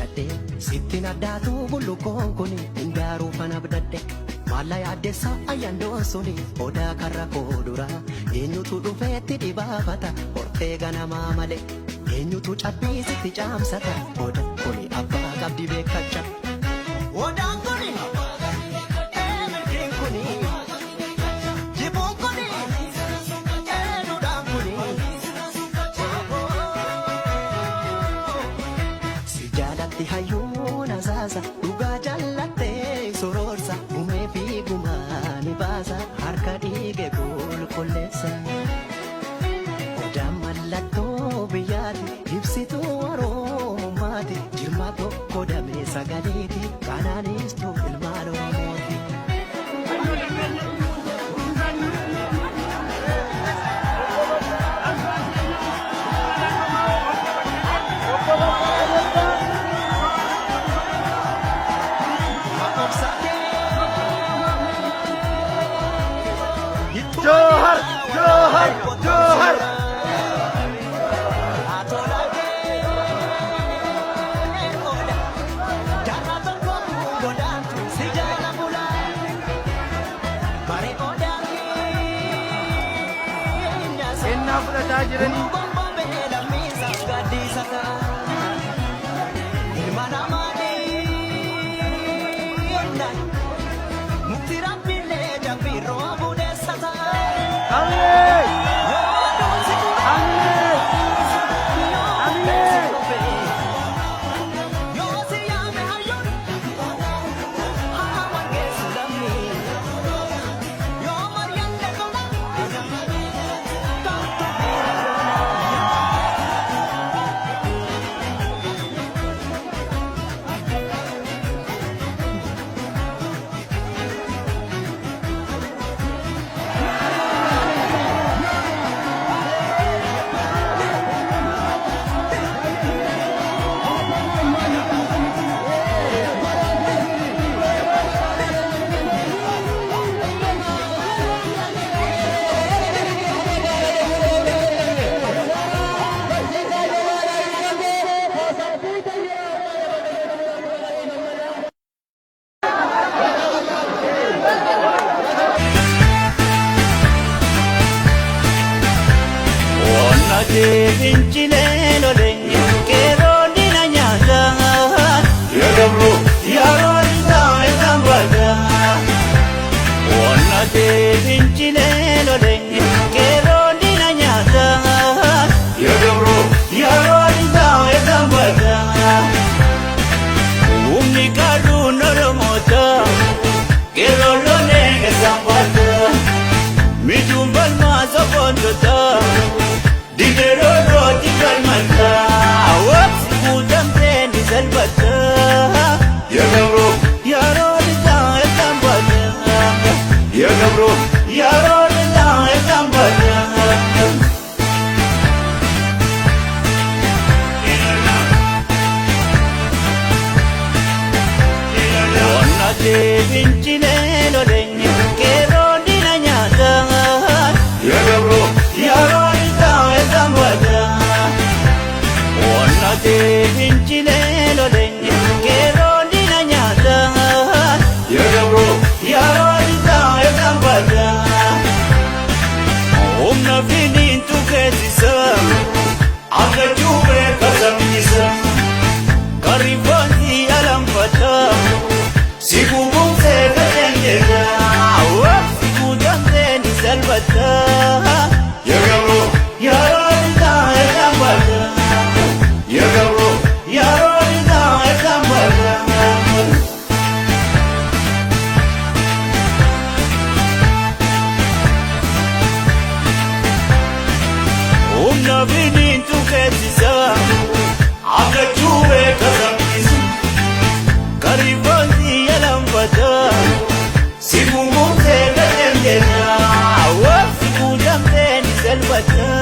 jaaladhe sittin addaatu bullukoon kuni hindaaruu fana abdadhe maalla yaaddeessa ayyaandoon suni odaa karra koo dura eenyutu dhufeetti dhibaafata hortee ganamaa malee eenyutu cabbii sitti caamsata oda kuni abbaa qabdi beekacha odaan kuni hayuna sasa duga jalatte sororsa ume fi gumani basa harka dige kul kolesa odamalatto biyati ibsitu oro mati jirmato kodame sagaliti kananisto ilmalo moti Johar, Johar, Johar. Enna fudhataa jiranii. Inchile lole kero dina nyanga yagabro yaronda etambada onna te inchile lole kero dina nyanga yagabro yaronda etambada umni kadu noromota kero lole esambada mijumbal mazokonta Digero roti kalmanta, what's good and then is albata. Yagabro, yaro da etambada. Yagabro, yaro da etambada. Onna te vinchile lole kero dina nyata. Yagabro, yaro Onna te vinchile lole kero dina nyata Yagabro yaronda etambada Omna vinin tu kesisa Aga juve kasamisa Karibanti alampata Sigubum se katengega Sigudam se nisalbata Yagabro yaronda etambada Yagabro, yaronda etambada. Umna vinin tu kesisa, aga juve kasamisa. Karibanti alampata, sigumum se katengena, sigudam se nisalbata.